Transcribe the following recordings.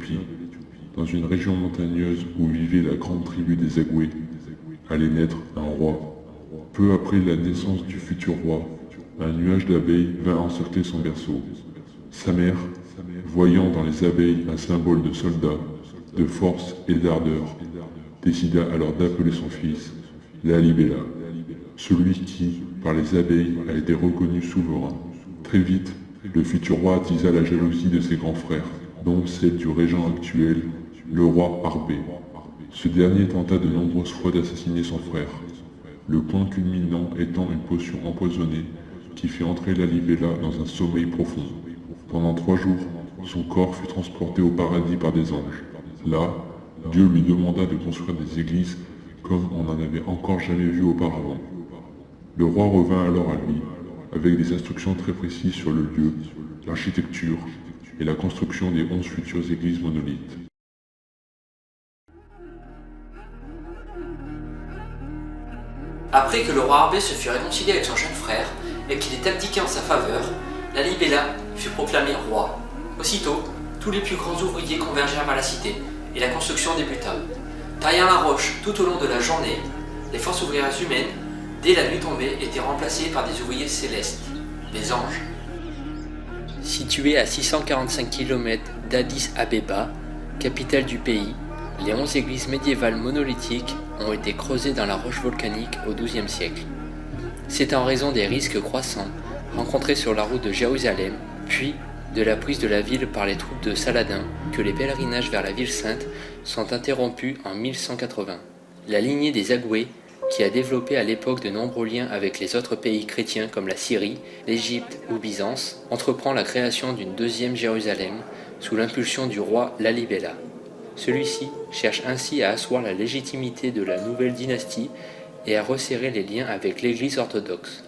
l'Éthiopie, dans une région montagneuse où vivait la grande tribu des Agoués, allait naître un roi. Peu après la naissance du futur roi, un nuage d'abeilles vint encercler son berceau. Sa mère, voyant dans les abeilles un symbole de soldat, de force et d'ardeur, décida alors d'appeler son fils Lalibela, celui qui, par les abeilles, a été reconnu souverain. Très vite, le futur roi attisa la jalousie de ses grands frères, dont celle du régent actuel, le roi Arbé. Ce dernier tenta de nombreuses fois d'assassiner son frère, le point culminant étant une potion empoisonnée qui fit entrer Lalibela dans un sommeil profond. Pendant 3 jours, son corps fut transporté au paradis par des anges. Là, Dieu lui demanda de construire des églises comme on n'en avait encore jamais vu auparavant. Le roi revint alors à lui, avec des instructions très précises sur le lieu, l'architecture et la construction des 11 futures églises monolithes. Après que le roi Arbé se fut réconcilié avec son jeune frère et qu'il ait abdiqué en sa faveur, Lalibela fut proclamé roi. Aussitôt, tous les plus grands ouvriers convergèrent vers la cité et la construction débuta. Taillant la roche tout au long de la journée, les forces ouvrières humaines, dès la nuit tombée, étaient remplacées par des ouvriers célestes, des anges. Située à 645 km d'Addis Abeba, capitale du pays, les 11 églises médiévales monolithiques ont été creusées dans la roche volcanique au XIIe siècle. C'est en raison des risques croissants rencontrés sur la route de Jérusalem, puis de la prise de la ville par les troupes de Saladin, que les pèlerinages vers la ville sainte sont interrompus en 1180. La lignée des Agoués, qui a développé à l'époque de nombreux liens avec les autres pays chrétiens comme la Syrie, l'Égypte ou Byzance, entreprend la création d'une deuxième Jérusalem sous l'impulsion du roi Lalibela. Celui-ci cherche ainsi à asseoir la légitimité de la nouvelle dynastie et à resserrer les liens avec l'Église orthodoxe.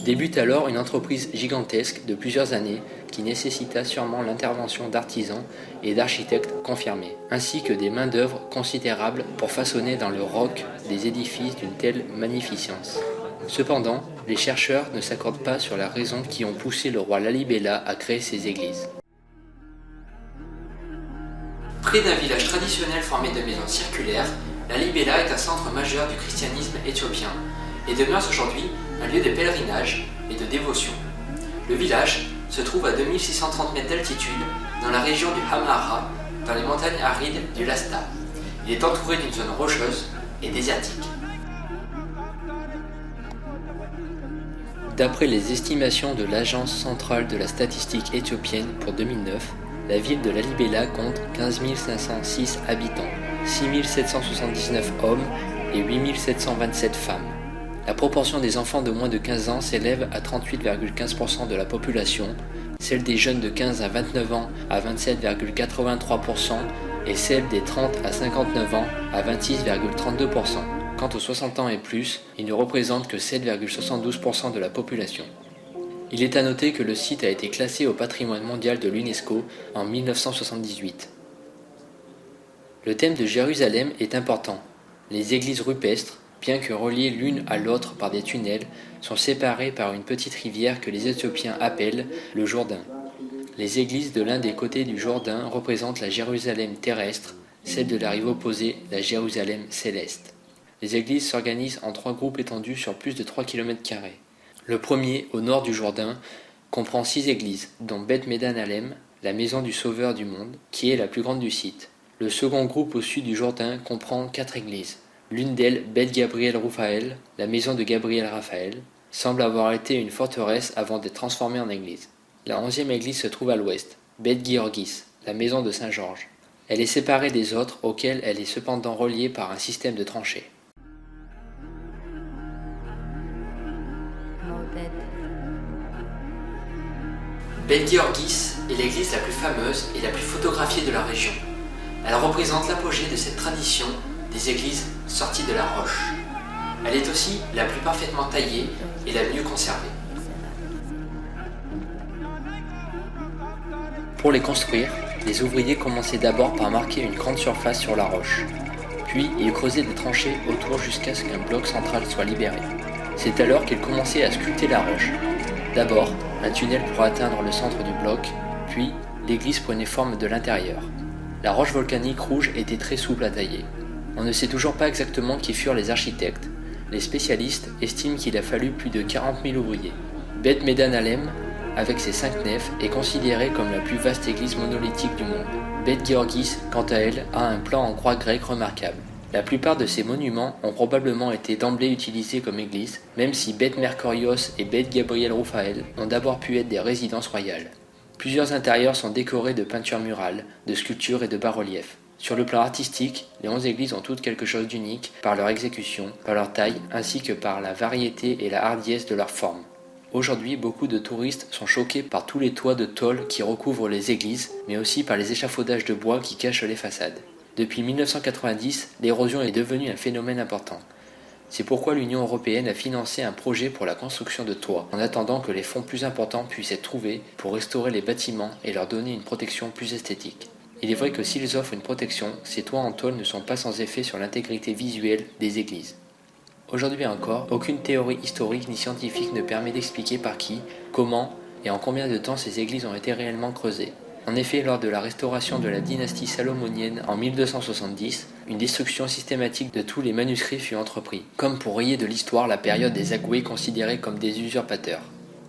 Débute alors une entreprise gigantesque de plusieurs années qui nécessita sûrement l'intervention d'artisans et d'architectes confirmés, ainsi que des main-d'œuvre considérables pour façonner dans le roc des édifices d'une telle magnificence. Cependant, les chercheurs ne s'accordent pas sur la raison qui ont poussé le roi Lalibela à créer ces églises. Près d'un village traditionnel formé de maisons circulaires, Lalibela est un centre majeur du christianisme éthiopien et demeure aujourd'hui un lieu de pèlerinage et de dévotion. Le village se trouve à 2630 mètres d'altitude dans la région du Amhara, dans les montagnes arides du Lasta. Il est entouré d'une zone rocheuse et désertique. D'après les estimations de l'Agence centrale de la statistique éthiopienne pour 2009, la ville de Lalibela compte 15 506 habitants, 6 779 hommes et 8 727 femmes. La proportion des enfants de moins de 15 ans s'élève à 38,15% de la population, celle des jeunes de 15 à 29 ans à 27,83% et celle des 30 à 59 ans à 26,32%. Quant aux 60 ans et plus, ils ne représentent que 7,72% de la population. Il est à noter que le site a été classé au patrimoine mondial de l'UNESCO en 1978. Le thème de Jérusalem est important. Les églises rupestres, bien que reliées l'une à l'autre par des tunnels, sont séparées par une petite rivière que les Éthiopiens appellent le Jourdain. Les églises de l'un des côtés du Jourdain représentent la Jérusalem terrestre, celle de la rive opposée, la Jérusalem céleste. Les églises s'organisent en 3 groupes étendus sur plus de 3 km². Le premier, au nord du Jourdain, comprend 6 églises, dont Beth Medan Alem, la maison du Sauveur du monde, qui est la plus grande du site. Le second groupe au sud du Jourdain comprend 4 églises. L'une d'elles, Beth Gabriel Raphaël, la maison de Gabriel Raphaël, semble avoir été une forteresse avant d'être transformée en église. La 11e église se trouve à l'ouest, Beth Georgis, la maison de Saint Georges. Elle est séparée des autres, auxquelles elle est cependant reliée par un système de tranchées. Beth Georgis est l'église la plus fameuse et la plus photographiée de la région. Elle représente l'apogée de cette tradition des églises sorties de la roche. Elle est aussi la plus parfaitement taillée et la mieux conservée. Pour les construire, les ouvriers commençaient d'abord par marquer une grande surface sur la roche. Puis ils creusaient des tranchées autour jusqu'à ce qu'un bloc central soit libéré. C'est alors qu'ils commençaient à sculpter la roche. D'abord, un tunnel pour atteindre le centre du bloc, puis l'église prenait forme de l'intérieur. La roche volcanique rouge était très souple à tailler. On ne sait toujours pas exactement qui furent les architectes. Les spécialistes estiment qu'il a fallu plus de 40 000 ouvriers. Beth Medan Alem, avec ses 5 nefs, est considérée comme la plus vaste église monolithique du monde. Beth Georgis, quant à elle, a un plan en croix grecque remarquable. La plupart de ces monuments ont probablement été d'emblée utilisés comme église, même si Beth Mercurios et Beth Gabriel Raphaël ont d'abord pu être des résidences royales. Plusieurs intérieurs sont décorés de peintures murales, de sculptures et de bas-reliefs. Sur le plan artistique, les 11 églises ont toutes quelque chose d'unique par leur exécution, par leur taille, ainsi que par la variété et la hardiesse de leur forme. Aujourd'hui, beaucoup de touristes sont choqués par tous les toits de tôle qui recouvrent les églises, mais aussi par les échafaudages de bois qui cachent les façades. Depuis 1990, l'érosion est devenue un phénomène important. C'est pourquoi l'Union européenne a financé un projet pour la construction de toits, en attendant que les fonds plus importants puissent être trouvés pour restaurer les bâtiments et leur donner une protection plus esthétique. Il est vrai que s'ils offrent une protection, ces toits en tôle ne sont pas sans effet sur l'intégrité visuelle des églises. Aujourd'hui encore, aucune théorie historique ni scientifique ne permet d'expliquer par qui, comment et en combien de temps ces églises ont été réellement creusées. En effet, lors de la restauration de la dynastie salomonienne en 1270, une destruction systématique de tous les manuscrits fut entreprise, comme pour rayer de l'histoire la période des Agoués considérés comme des usurpateurs.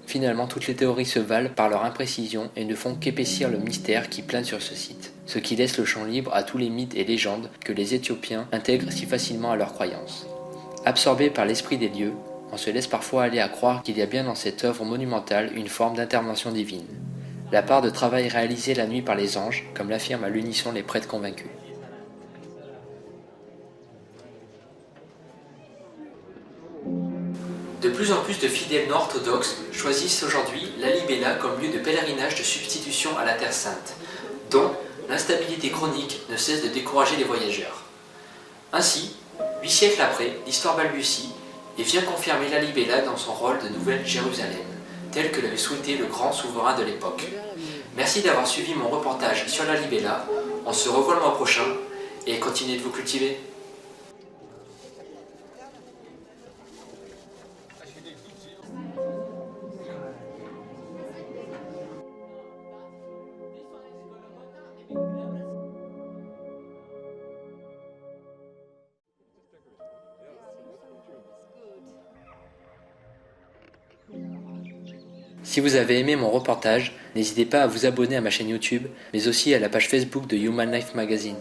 Finalement, toutes les théories se valent par leur imprécision et ne font qu'épaissir le mystère qui plane sur ce site, ce qui laisse le champ libre à tous les mythes et légendes que les Éthiopiens intègrent si facilement à leurs croyances. Absorbés par l'esprit des lieux, on se laisse parfois aller à croire qu'il y a bien dans cette œuvre monumentale une forme d'intervention divine. La part de travail réalisé la nuit par les anges, comme l'affirment à l'unisson les prêtres convaincus. De plus en plus de fidèles non-orthodoxes choisissent aujourd'hui Lalibela comme lieu de pèlerinage de substitution à la Terre Sainte, dont l'instabilité chronique ne cesse de décourager les voyageurs. Ainsi, 8 siècles après, l'histoire balbutie et vient confirmer Lalibela dans son rôle de Nouvelle Jérusalem, tel que l'avait souhaité le grand souverain de l'époque. Merci d'avoir suivi mon reportage sur Lalibela. On se revoit le mois prochain et continuez de vous cultiver. Si vous avez aimé mon reportage, n'hésitez pas à vous abonner à ma chaîne YouTube, mais aussi à la page Facebook de Human Life Magazine.